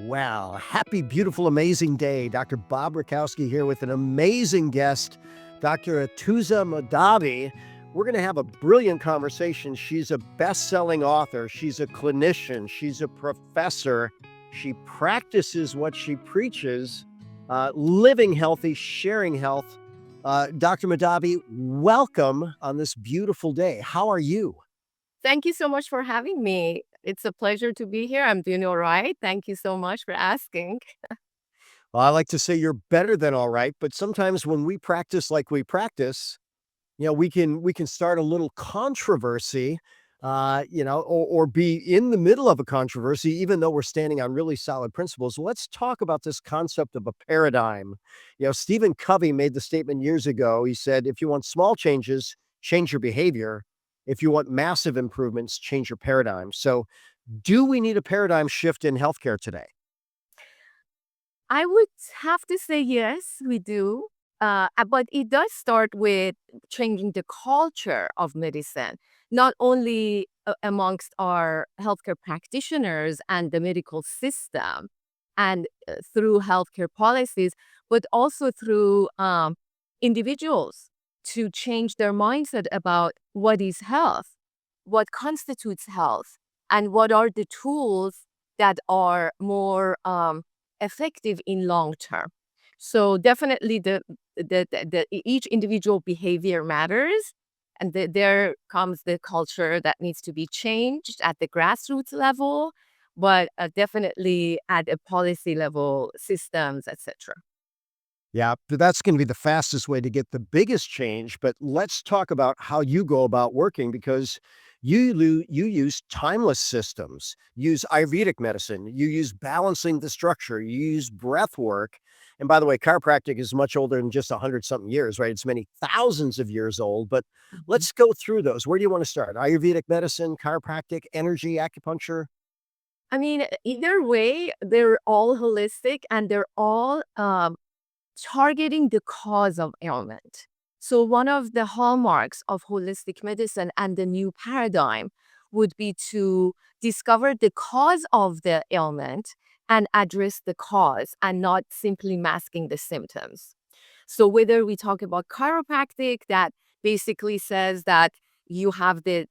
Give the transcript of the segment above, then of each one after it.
Well, happy, beautiful, amazing day. Dr. Bob Rakowski here with an amazing guest, Dr. Atousa Mahdavi. We're going to have a brilliant conversation. She's a best-selling author. She's a clinician. She's a professor. She practices what she preaches, living healthy, sharing health. Dr. Mahdavi, welcome on this beautiful day. How are you? Thank you so much for having me. It's a pleasure to be here. I'm doing all right. Thank you so much for asking. Well, I like to say you're better than all right, but sometimes when we practice like we practice, we can start a little controversy, or be in the middle of a controversy, even though we're standing on really solid principles. Let's talk about this concept of a paradigm. Stephen Covey made the statement years ago. He said, if you want small changes, change your behavior. If you want massive improvements, change your paradigm. So, do we need a paradigm shift in healthcare today? I would have to say yes, we do. But it does start with changing the culture of medicine, not only amongst our healthcare practitioners and the medical system and through healthcare policies, but also through individuals to change their mindset about what is health, what constitutes health, and what are the tools that are more effective in long term. So definitely each individual behavior matters, and there comes the culture that needs to be changed at the grassroots level, but definitely at a policy level, systems, etc. Yeah, that's going to be the fastest way to get the biggest change. But let's talk about how you go about working because you use timeless systems, use Ayurvedic medicine, you use balancing the structure, you use breath work. And by the way, chiropractic is much older than just 100 something years, right? It's many thousands of years old. But Mhm. let's go through those. Where do you want to start? Ayurvedic medicine, chiropractic, energy, acupuncture? I mean, either way, they're all holistic and they're all targeting the cause of ailment. So, one of the hallmarks of holistic medicine and the new paradigm would be to discover the cause of the ailment and address the cause and not simply masking the symptoms. So, whether we talk about chiropractic, that basically says that you have the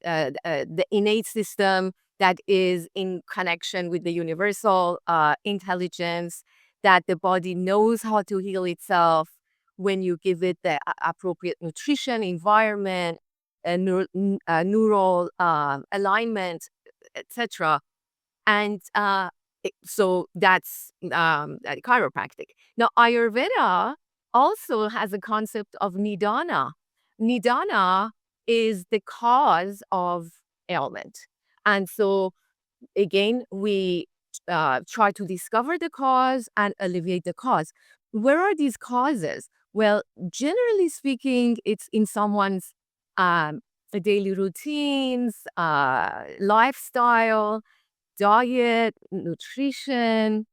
innate system that is in connection with the universal intelligence, that the body knows how to heal itself when you give it the appropriate nutrition, environment, neural alignment, etc. And so that's chiropractic. Now, Ayurveda also has a concept of nidana. Nidana is the cause of ailment. And so, again, we try to discover the cause and alleviate the cause. Where are these causes? Well, generally speaking, it's in someone's um, daily routines, lifestyle, diet, nutrition,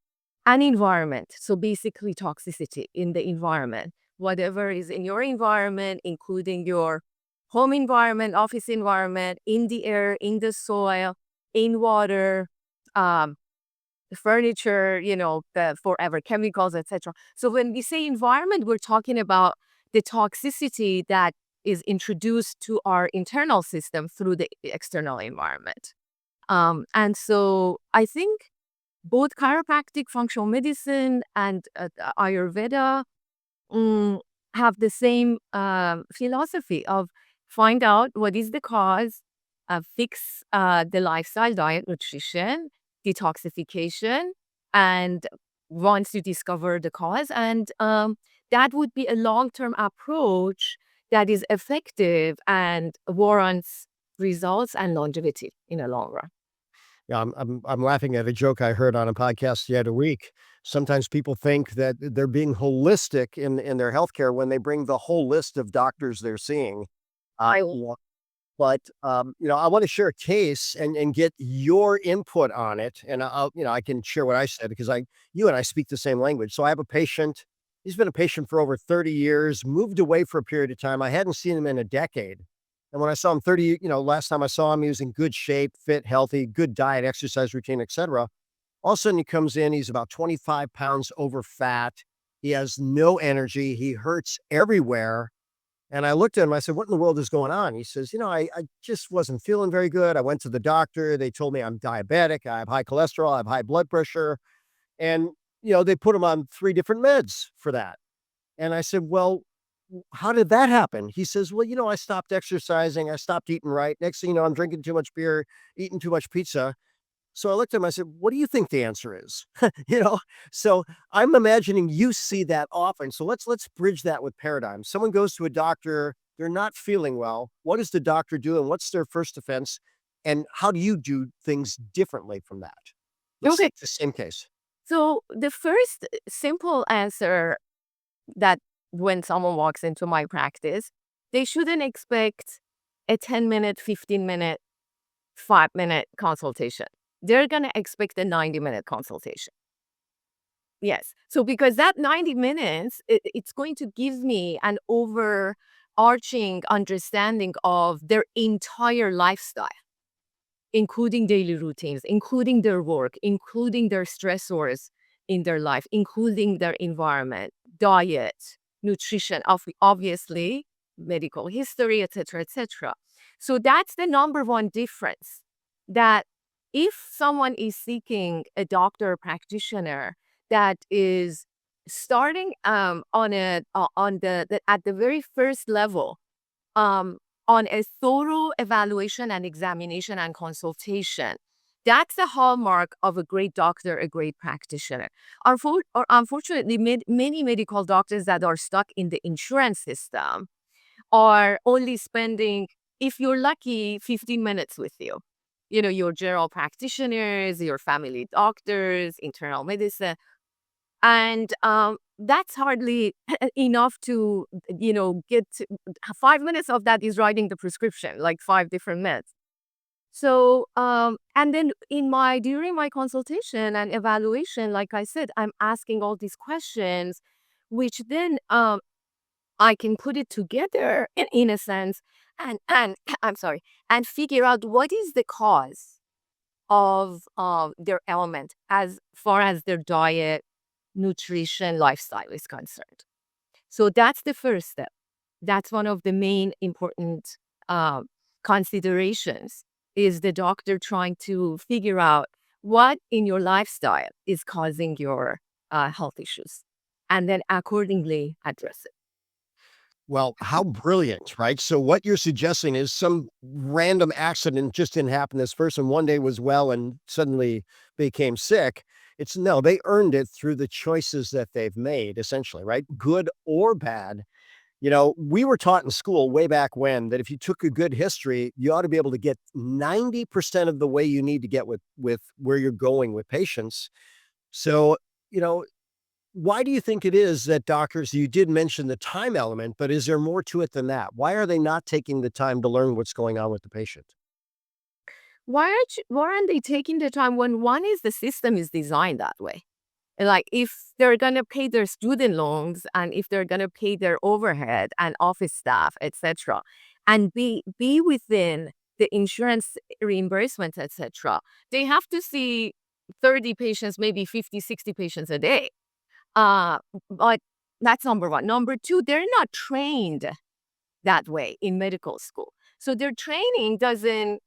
and environment. So basically, toxicity in the environment. Whatever is in your environment, including your home environment, office environment, in the air, in the soil, in water, um, the furniture, the forever chemicals, etc. So when we say environment, we're talking about the toxicity that is introduced to our internal system through the external environment. And so I think both chiropractic, functional medicine, and Ayurveda mm, have the same philosophy of find out what is the cause, fix the lifestyle, diet, nutrition, detoxification, and once you discover the cause, and that would be a long-term approach that is effective and warrants results and longevity in the long run. Yeah, I'm laughing at a joke I heard on a podcast the other week. Sometimes people think that they're being holistic in their healthcare when they bring the whole list of doctors they're seeing. I Yeah, but I want to share a case and get your input on it, and I can share what I said because you and I speak the same language. So I have a patient. He's been a patient for over 30 years. Moved away for a period of time. I hadn't seen him in a decade. And when I saw him last time I saw him, he was in good shape, fit, healthy, good diet, exercise routine, etc. All of a sudden, he comes in, he's about 25 pounds over fat. He has no energy. He hurts everywhere. And I looked at him, I said, "What in the world is going on?" He says, I just wasn't feeling very good. I went to the doctor. They told me I'm diabetic. I have high cholesterol. I have high blood pressure. And, they put him on 3 different meds for that. And I said, "Well, how did that happen?" He says, "Well, I stopped exercising. I stopped eating right. Next thing you know, I'm drinking too much beer, eating too much pizza." So I looked at him, I said, "What do you think the answer is?" You know? So I'm imagining you see that often. So let's bridge that with paradigms. Someone goes to a doctor, they're not feeling well. What does the doctor do and what's their first defense? And how do you do things differently from that? Let's Okay. take the same case. So the first simple answer that when someone walks into my practice, they shouldn't expect a 10-minute, 15-minute, 5-minute consultation. They're going to expect a 90-minute consultation. Yes. So because that 90 minutes, it's going to give me an overarching understanding of their entire lifestyle, including daily routines, including their work, including their stressors in their life, including their environment, diet, nutrition, obviously, medical history, etc., etc. So that's the number one difference, that if someone is seeking a doctor or practitioner that is starting at the very first level, um, on a thorough evaluation and examination and consultation. That's the hallmark of a great doctor, a great practitioner. Unfortunately, many medical doctors that are stuck in the insurance system are only spending, if you're lucky, 15 minutes with you. Your general practitioners, your family doctors, internal medicine. And that's hardly enough to, get 5 minutes of that is writing the prescription, like 5 different meds. So, and then during my consultation and evaluation, like I said, I'm asking all these questions, which then I can put it together in a sense, and I'm sorry, and figure out what is the cause of their ailment as far as their diet, nutrition, lifestyle is concerned. So that's the first step. That's one of the main important um, considerations, is the doctor trying to figure out what in your lifestyle is causing your health issues, and then accordingly address it. Well, how brilliant, right? So what you're suggesting is some random accident just didn't happen. This person one day was well and suddenly became sick. It's no, they earned it through the choices that they've made, essentially, right? Good or bad. We were taught in school way back when that if you took a good history, you ought to be able to get 90% of the way you need to get with where you're going with patients. So, you know, why do you think it is that doctors, you did mention the time element, but is there more to it than that? Why are they not taking the time to learn what's going on with the patient? Why aren't they taking the time? When one is, the system is designed that way. Like, if they're gonna pay their student loans, and if they're gonna pay their overhead and office staff, etc., and be within the insurance reimbursements, etc., they have to see 30 patients, maybe 50, 60 patients a day. Uh, but that's number one. Number two, they're not trained that way in medical school. So their training doesn't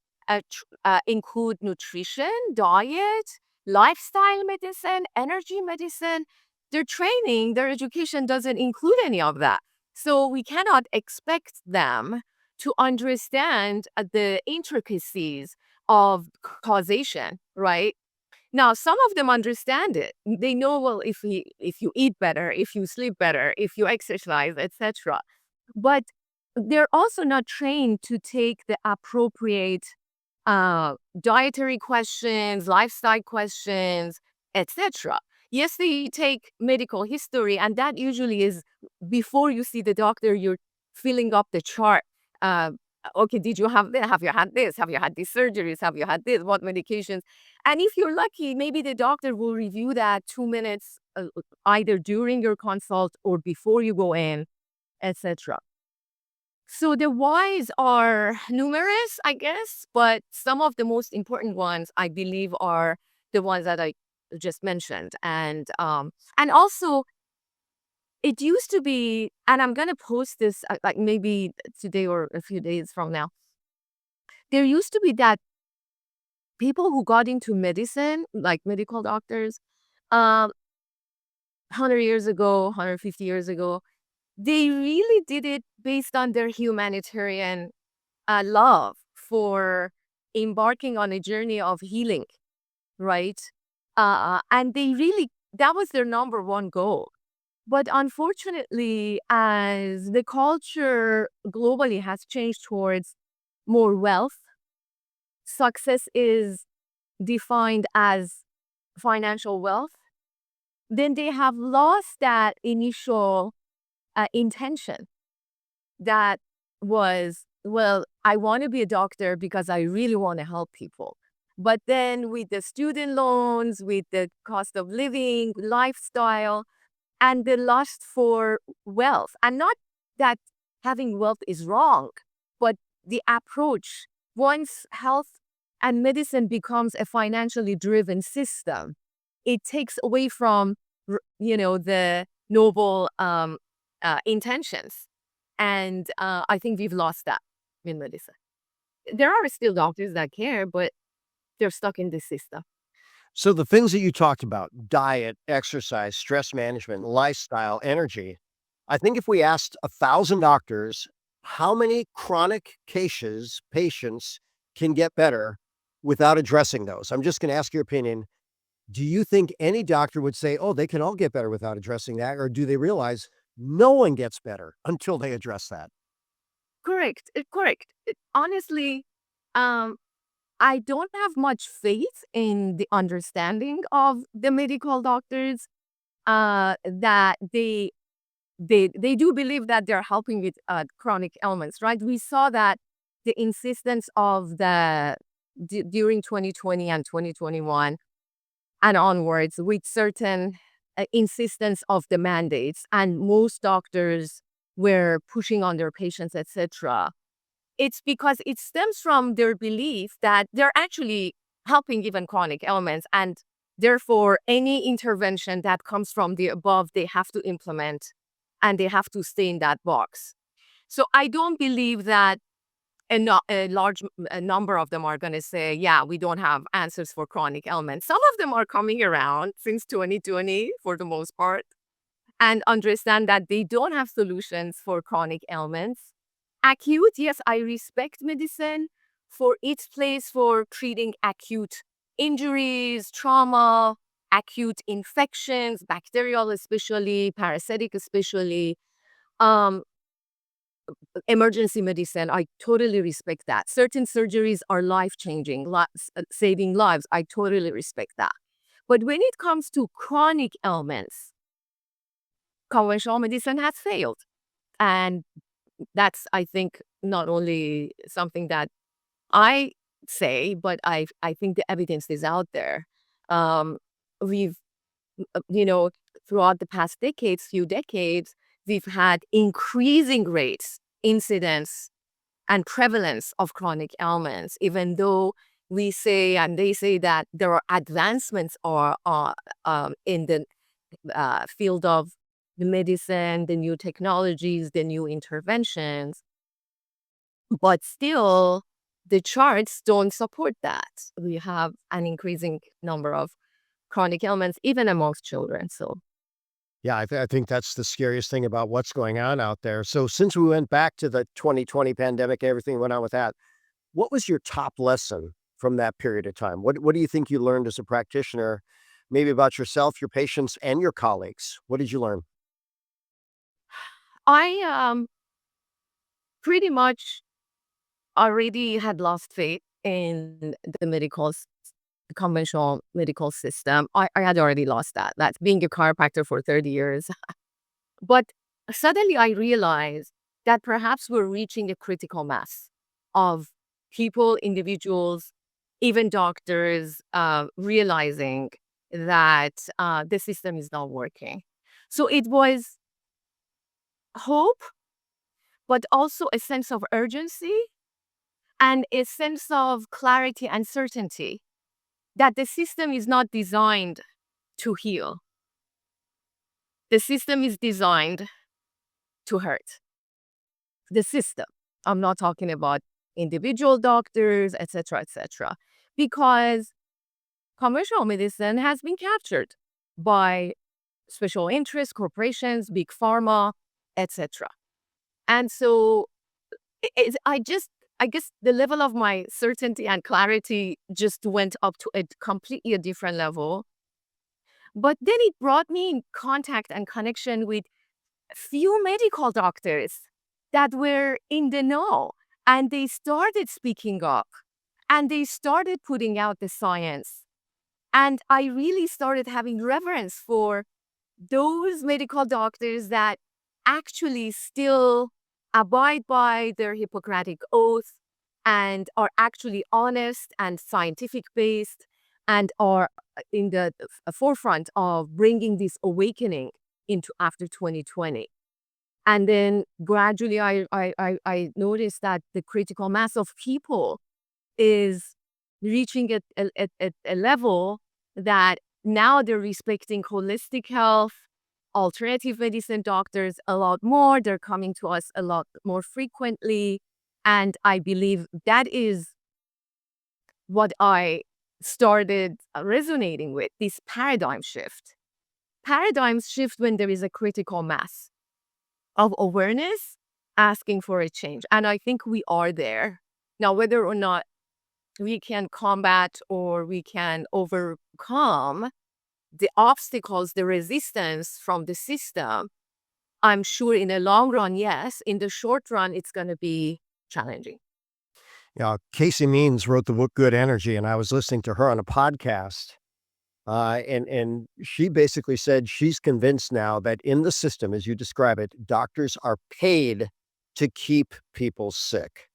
include nutrition, diet, lifestyle medicine, energy medicine. Their training, their education doesn't include any of that. So we cannot expect them to understand the intricacies of causation, right? Now, some of them understand it. They know, well, if you eat better, if you sleep better, if you exercise, etc. But they're also not trained to take the appropriate dietary questions, lifestyle questions, etc. Yes, they take medical history, and that usually is before you see the doctor. You're filling up the chart. Uh, okay, did you have this? Have you had this? Have you had these surgeries? Have you had this? What medications? And if you're lucky, maybe the doctor will review that 2 minutes, either during your consult or before you go in, etc. So the whys are numerous, I guess, but some of the most important ones, I believe, are the ones that I just mentioned. And also it used to be, and I'm gonna post this like maybe today or a few days from now. There used to be that people who got into medicine, like medical doctors, um, 100 years ago, 150 years ago, they really did it based on their humanitarian love for embarking on a journey of healing, right? And they really, that was their number one goal. But unfortunately, as the culture globally has changed towards more wealth, success is defined as financial wealth, then they have lost that initial intention that was, well, I want to be a doctor because I really want to help people. But then with the student loans, with the cost of living, lifestyle, and the lust for wealth, and not that having wealth is wrong, but the approach, once health and medicine becomes a financially driven system, it takes away from the noble intentions. And I think we've lost that in medicine. There are still doctors that care, but they're stuck in this system. So the things that you talked about, diet, exercise, stress management, lifestyle, energy, I think if we asked 1,000 doctors how many chronic cases patients can get better without addressing those, I'm just going to ask your opinion. Do you think any doctor would say, oh, they can all get better without addressing that? Or do they realize no one gets better until they address that? Correct. Correct. Honestly, um, I don't have much faith in the understanding of the medical doctors. That they do believe that they're helping with chronic ailments, right? We saw that the insistence of during 2020 and 2021 and onwards with certain insistence of the mandates, and most doctors were pushing on their patients, etc. It's because it stems from their belief that they're actually helping even chronic ailments, and therefore any intervention that comes from the above they have to implement, and they have to stay in that box. So I don't believe that a large number of them are going to say, yeah, we don't have answers for chronic ailments. Some of them are coming around since 2020 for the most part, and understand that they don't have solutions for chronic ailments. Acute, yes, I respect medicine for its place for treating acute injuries, trauma, acute infections, bacterial especially, parasitic especially. Um, Emergency medicine, I totally respect that. Certain surgeries are life-changing, saving lives. I totally respect that. But when it comes to chronic ailments, conventional medicine has failed. And that's, I think, not only something that I say, but I think the evidence is out there. Um, we've, you know, throughout the past few decades, we've had increasing rates, incidence, and prevalence of chronic ailments, even though we say and they say that there are advancements in the field of the medicine, the new technologies, the new interventions, but still the charts don't support that. We have an increasing number of chronic ailments, even amongst children. So Yeah, I think that's the scariest thing about what's going on out there. So since we went back to the 2020 pandemic, everything went on with that. What was your top lesson from that period of time? What do you think you learned as a practitioner, maybe about yourself, your patients, and your colleagues? What did you learn? I pretty much already had lost faith in the conventional medical system. I had already lost that. That's being a chiropractor for 30 years. But suddenly I realized that perhaps we're reaching a critical mass of people, individuals, even doctors realizing that the system is not working. So it was hope, but also a sense of urgency and a sense of clarity and certainty that the system is not designed to heal. The system is designed to hurt. The system. I'm not talking about individual doctors, etc., etc., because commercial medicine has been captured by special interests, corporations, big pharma, etc. And so I guess the level of my certainty and clarity just went up to a completely a different level. But then it brought me in contact and connection with few medical doctors that were in the know, and they started speaking up and they started putting out the science. And I really started having reverence for those medical doctors that actually still abide by their Hippocratic oath and are actually honest and scientific based and are in the forefront of bringing this awakening into after 2020. And then gradually I noticed that the critical mass of people is reaching a level that now they're respecting holistic health, alternative medicine doctors a lot more. They're coming to us a lot more frequently. And I believe that is what I started resonating with, this paradigm shift. Paradigms shift when there is a critical mass of awareness asking for a change. And I think we are there. Now, whether or not we can combat or we can overcome the obstacles, the resistance from the system, I'm sure in the long run, yes. In the short run, it's going to be challenging. Casey Means wrote the book Good Energy, and I was listening to her on a podcast. And she basically said she's convinced now that in the system, as you describe it, doctors are paid to keep people sick.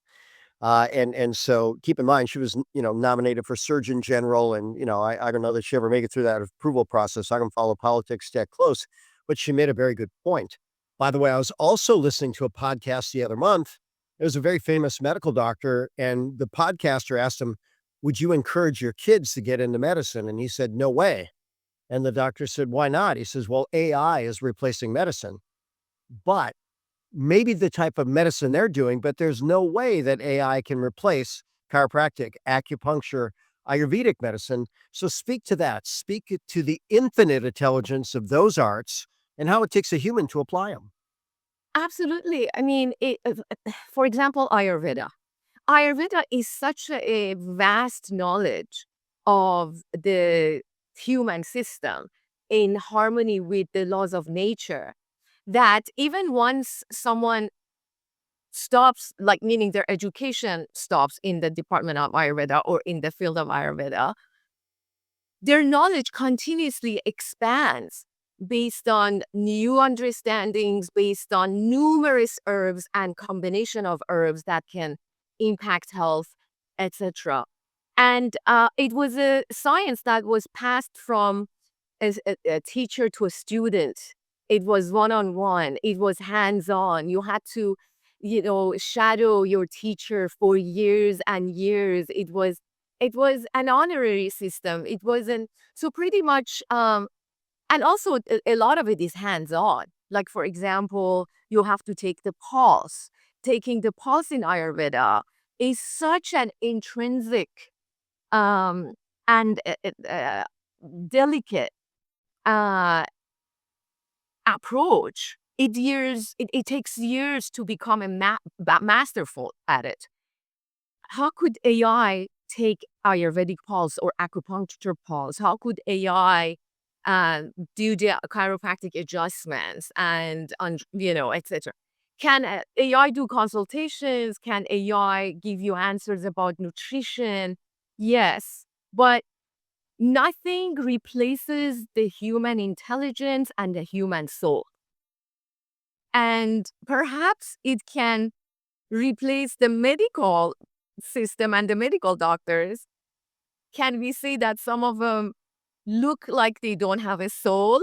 And so keep in mind, she was, nominated for Surgeon General, and I don't know that she ever made it through that approval process. I don't follow politics that close, but she made a very good point. By the way, I was also listening to a podcast the other month. It was a very famous medical doctor, and the podcaster asked him, "Would you encourage your kids to get into medicine?" And he said, "No way." And the doctor said, "Why not?" He says, "Well, AI is replacing medicine, but maybe the type of medicine they're doing, but there's no way that AI can replace chiropractic, acupuncture, Ayurvedic medicine." So speak to that. Speak to the infinite intelligence of those arts and how it takes a human to apply them. Absolutely. I mean, for example, Ayurveda. Ayurveda is such a vast knowledge of the human system in harmony with the laws of nature that even once someone stops, like meaning their education stops in the department of Ayurveda or in the field of Ayurveda, their knowledge continuously expands based on new understandings, based on numerous herbs and combination of herbs that can impact health, etc. And it was a science that was passed from a teacher to a student. It was one-on-one. It was hands-on. You had to, shadow your teacher for years and years. It was an honorary system. It wasn't so pretty much and also a lot of it is hands-on. Like for example, you have to take the pulse. Taking the pulse in Ayurveda is such an intrinsic um and delicate uh approach. It takes years to become masterful at it. How could AI take Ayurvedic pulse or acupuncture pulse? How could AI do the chiropractic adjustments etc.? Can AI do consultations? Can AI give you answers about nutrition? Yes, but nothing replaces the human intelligence and the human soul. And perhaps it can replace the medical system and the medical doctors. Can we say that some of them look like they don't have a soul?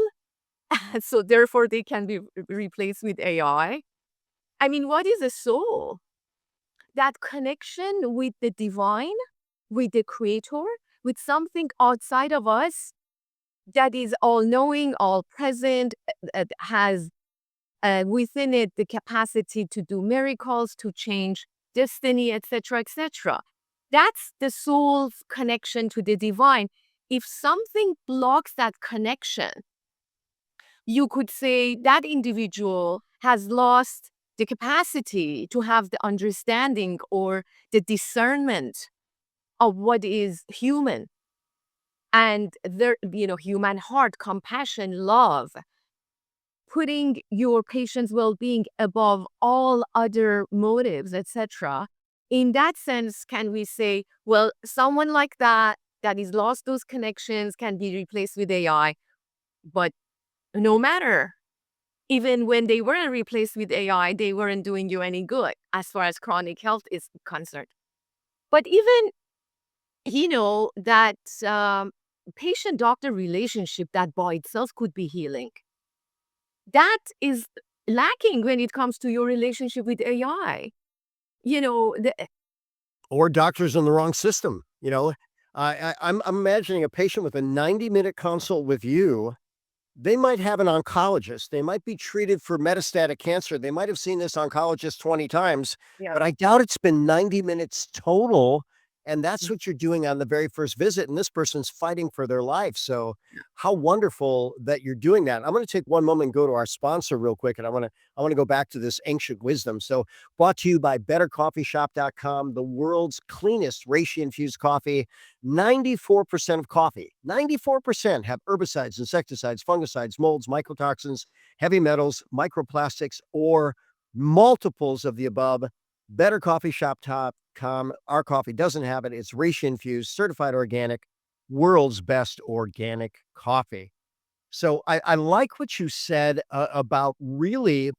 So therefore they can be replaced with AI? I mean, what is a soul? That connection with the divine, with the creator, with something outside of us that is all knowing, all present, has within it the capacity to do miracles, to change destiny, etc., etc. That's the soul's connection to the divine. If something blocks that connection, you could say that individual has lost the capacity to have the understanding or the discernment of what is human, and their, human heart, compassion, love, putting your patient's well-being above all other motives, etc. In that sense, can we say, well, someone like that is lost those connections can be replaced with AI, but no matter, even when they weren't replaced with AI, they weren't doing you any good as far as chronic health is concerned. But even, that patient-doctor relationship that by itself could be healing, that is lacking when it comes to your relationship with AI. You know, the, Or doctors in the wrong system, you know? I'm imagining a patient with a 90-minute consult with you. They might have an oncologist. They might be treated for metastatic cancer. They might have seen this oncologist 20 times, yeah. but I doubt it's been 90 minutes total. And that's what you're doing on the very first visit. And this person's fighting for their life. So, how wonderful that you're doing that. I'm going to take one moment and go to our sponsor real quick. And I want to go back to this ancient wisdom. So, brought to you by bettercoffeeshop.com, the world's cleanest reishi infused coffee. 94% of coffee, 94% have herbicides, insecticides, fungicides, molds, mycotoxins, heavy metals, microplastics, or multiples of the above. BetterCoffeeShop.com. Our coffee doesn't have it. It's reishi infused, certified organic, world's best organic coffee. So I like what you said about really,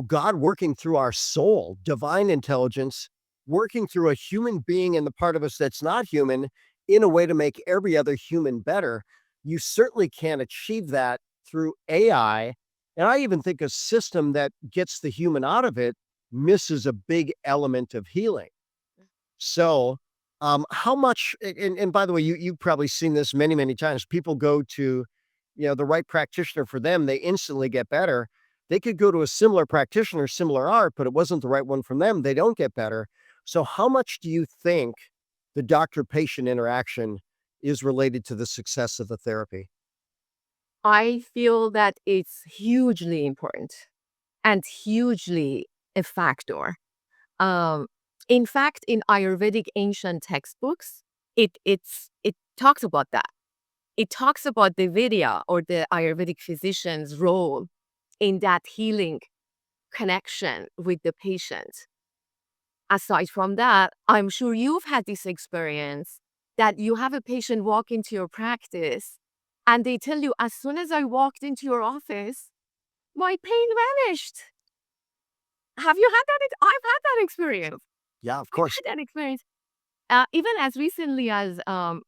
God working through our soul, divine intelligence, working through a human being and the part of us that's not human in a way to make every other human better. You certainly can't achieve that through AI. And I even think a system that gets the human out of it misses a big element of healing. So, how much and by the way, you've probably seen this many, many times. People go to, the right practitioner for them, they instantly get better. They could go to a similar practitioner, similar art, but it wasn't the right one from them, they don't get better. So how much do you think the doctor-patient interaction is related to the success of the therapy? I feel that it's hugely important and hugely a factor. Um, in fact, in Ayurvedic ancient textbooks, it talks about that. It talks about the Vidya or the Ayurvedic physician's role in that healing connection with the patient. Aside from that, I'm sure you've had this experience that you have a patient walk into your practice and they tell you, as soon as I walked into your office, my pain vanished. Have you had that? I've had that experience. Yeah, of I've course. had that experience. Even as recently as a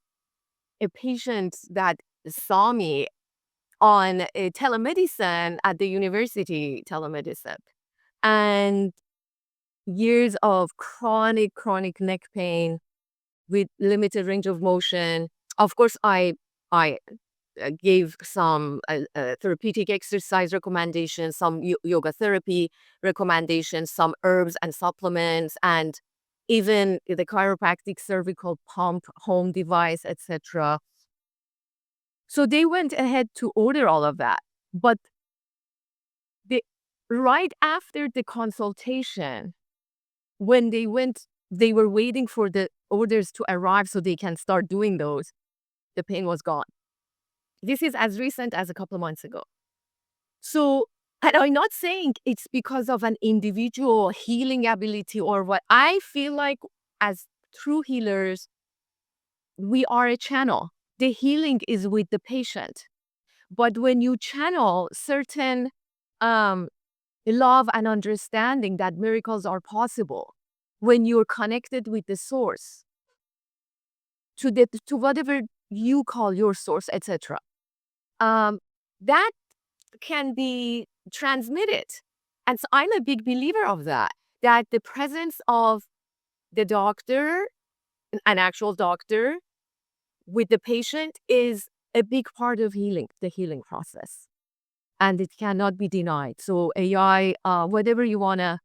patient that saw me on a telemedicine at the university telemedicine. And years of chronic neck pain with limited range of motion. Of course, I gave some therapeutic exercise recommendations, some yoga therapy recommendations, some herbs and supplements, and even the chiropractic cervical pump home device, etc. So they went ahead to order all of that. But they, right after the consultation, when they were waiting for the orders to arrive so they can start doing those, the pain was gone. This is as recent as a couple of months ago. So, and I'm not saying it's because of an individual healing ability or what. I feel like as true healers, we are a channel. The healing is with the patient. But when you channel certain um, love and understanding that miracles are possible, when you're connected with the source, to whatever you call your source, etc., that can be transmitted. And so I'm a big believer of that, that the presence of the doctor, an actual doctor, with the patient is a big part of healing, the healing process, and it cannot be denied. So AI, whatever you want to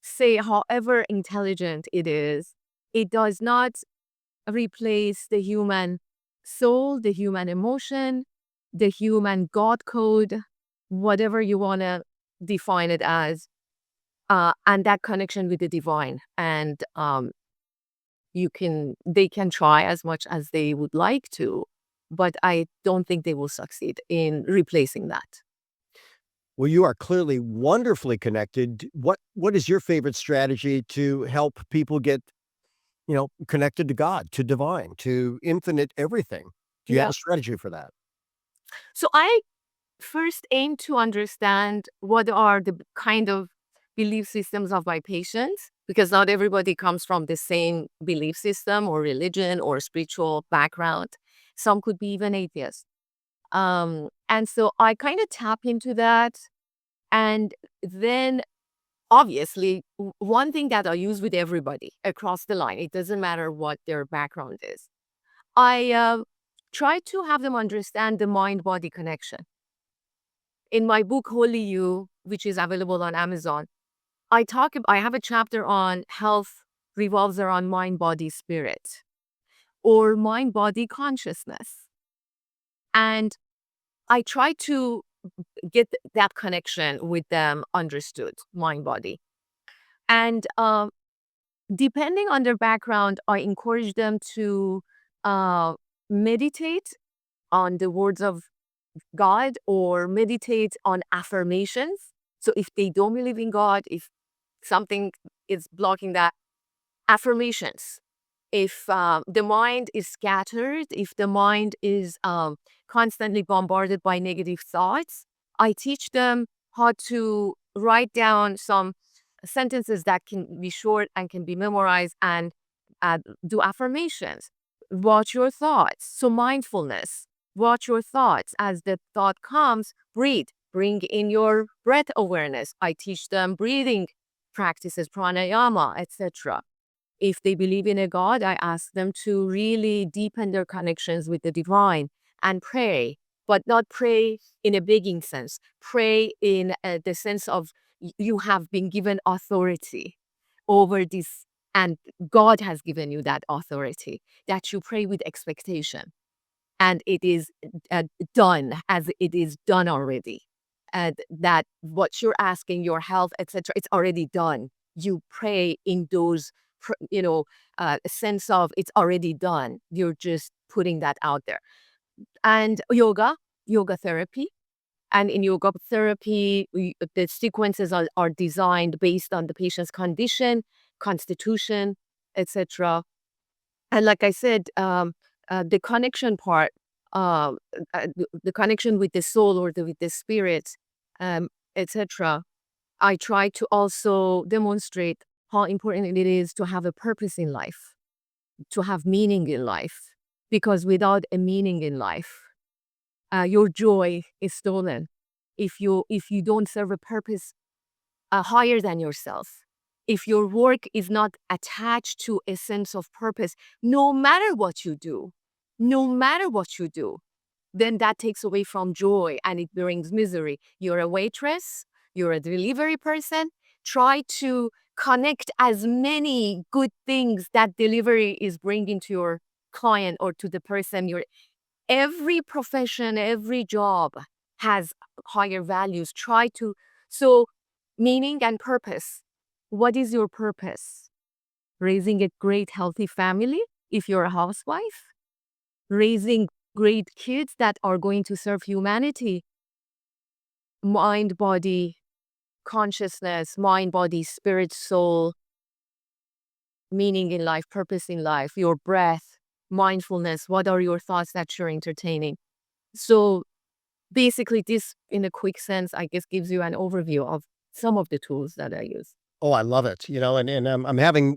say, however intelligent it does not replace the human soul, the human emotion, the human God code, whatever you want to define it as, and that connection with the divine. And they can try as much as they would like to, but I don't think they will succeed in replacing that. Well, you are clearly wonderfully connected. What is your favorite strategy to help people get, connected to God, to divine, to infinite everything? Do you have Yeah. a strategy for that? So I first aim to understand what are the kind of belief systems of my patients, because not everybody comes from the same belief system or religion or spiritual background. Some could be even atheists. And so I kind of tap into that. And then obviously, one thing that I use with everybody across the line, it doesn't matter what their background is, I try to have them understand the mind body connection. In my book, Holy You, which is available on Amazon, I have a chapter on health revolves around mind, body, spirit, or mind, body, consciousness. And I try to get that connection with them understood, mind, body. And depending on their background, I encourage them to uh, meditate on the words of God or meditate on affirmations. So if they don't believe in God, if something is blocking that, affirmations. If the mind is scattered, if the mind is constantly bombarded by negative thoughts, I teach them how to write down some sentences that can be short and can be memorized and do affirmations. Watch your thoughts. So, mindfulness. Watch your thoughts. As the thought comes, breathe. Bring in your breath awareness. I teach them breathing practices, pranayama, etc. If they believe in a God, I ask them to really deepen their connections with the divine and pray, but not pray in a begging sense. Pray in the sense of you have been given authority over this, and God has given you that authority, that you pray with expectation. And it is done as it is done already. And that what you're asking, your health, etc., it's already done. You pray in those, sense of it's already done. You're just putting that out there. And yoga therapy. And in yoga therapy, the sequences are designed based on the patient's condition, constitution, etc. And like I said, the connection part, uh, the connection with the soul or with the spirit, etc. I try to also demonstrate how important it is to have a purpose in life, to have meaning in life, because without a meaning in life, your joy is stolen. If you don't serve a purpose higher than yourself, if your work is not attached to a sense of purpose, no matter what you do, no matter what you do, then that takes away from joy and it brings misery. You're a waitress, you're a delivery person. Try to connect as many good things that delivery is bringing to your client or to the person you're. Every profession, every job has higher values. Try to, so meaning and purpose. What is your purpose? Raising a great, healthy family if you're a housewife? Raising great kids that are going to serve humanity? Mind, body, consciousness, mind, body, spirit, soul, meaning in life, purpose in life, your breath, mindfulness. What are your thoughts that you're entertaining? So basically, this, in a quick sense, I guess, gives you an overview of some of the tools that I use. Oh, I love it, and I'm having,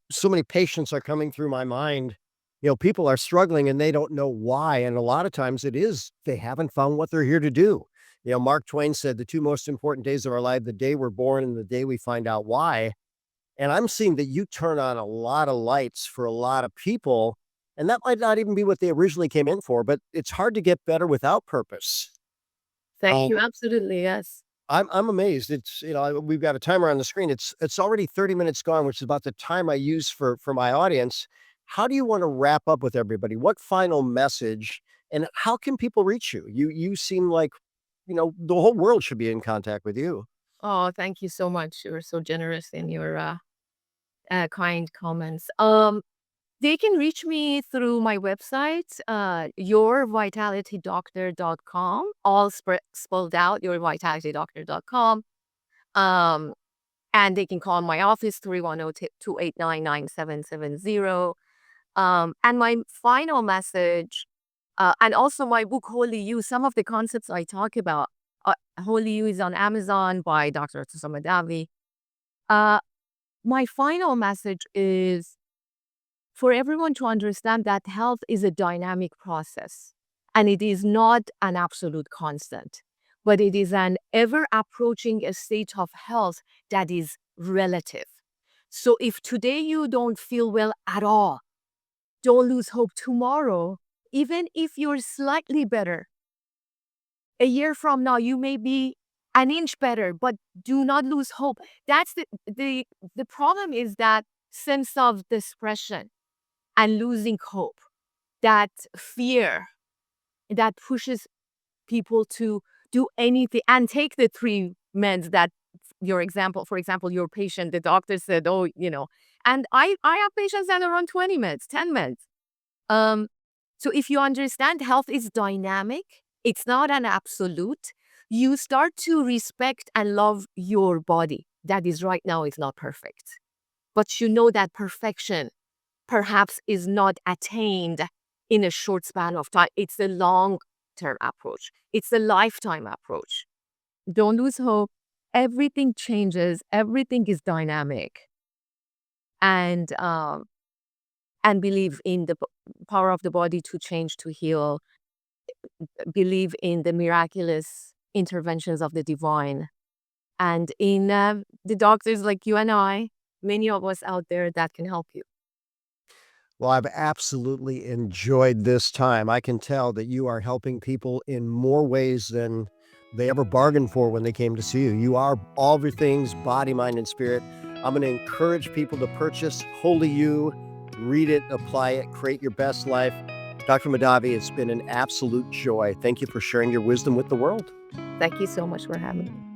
so many patients are coming through my mind. People are struggling and they don't know why, and a lot of times it is they haven't found what they're here to do. Mark Twain said the 2 most important days of our life, the day we're born and the day we find out why, and I'm seeing that you turn on a lot of lights for a lot of people, And that might not even be what they originally came in for, but it's hard to get better without purpose. Thank Oh, you. Absolutely. Yes. I'm amazed. It's, we've got a timer on the screen. It's already 30 minutes gone, which is about the time I use for my audience. How do you want to wrap up with everybody? What final message and how can people reach you? You seem like, the whole world should be in contact with you. Oh, thank you so much. You're so generous in your kind comments. They can reach me through my website, yourvitalitydoctor.com, all spelled out, yourvitalitydoctor.com. Um, and they can call my office, 310-289-9770. And my final message, and also my book, Holy You, some of the concepts I talk about, Holy You is on Amazon by Dr. Atousa Mahdavi. Uh, my final message is for everyone to understand that health is a dynamic process and it is not an absolute constant, but it is an ever approaching a state of health that is relative. So if today you don't feel well at all, don't lose hope tomorrow, even if you're slightly better. A year from now, you may be an inch better, but do not lose hope. That's the problem is that sense of depression and losing hope, that fear that pushes people to do anything and take the three meds that your example, for example, your patient, the doctor said, oh, and I have patients that are on 20 meds, 10 meds. Um, so if you understand health is dynamic, it's not an absolute, you start to respect and love your body. That is right now is not perfect. But you know that perfection perhaps is not attained in a short span of time. It's a long term approach. It's a lifetime approach. Don't lose hope. Everything changes. Everything is dynamic. And believe in the power of the body to change, to heal. Believe in the miraculous interventions of the divine, and in the doctors like you and I, many of us out there that can help you. Well, I've absolutely enjoyed this time. I can tell that you are helping people in more ways than they ever bargained for when they came to see you. You are all of your things, body, mind, and spirit. I'm going to encourage people to purchase Holy You, read it, apply it, create your best life. Dr. Mahdavi, it's been an absolute joy. Thank you for sharing your wisdom with the world. Thank you so much for having me.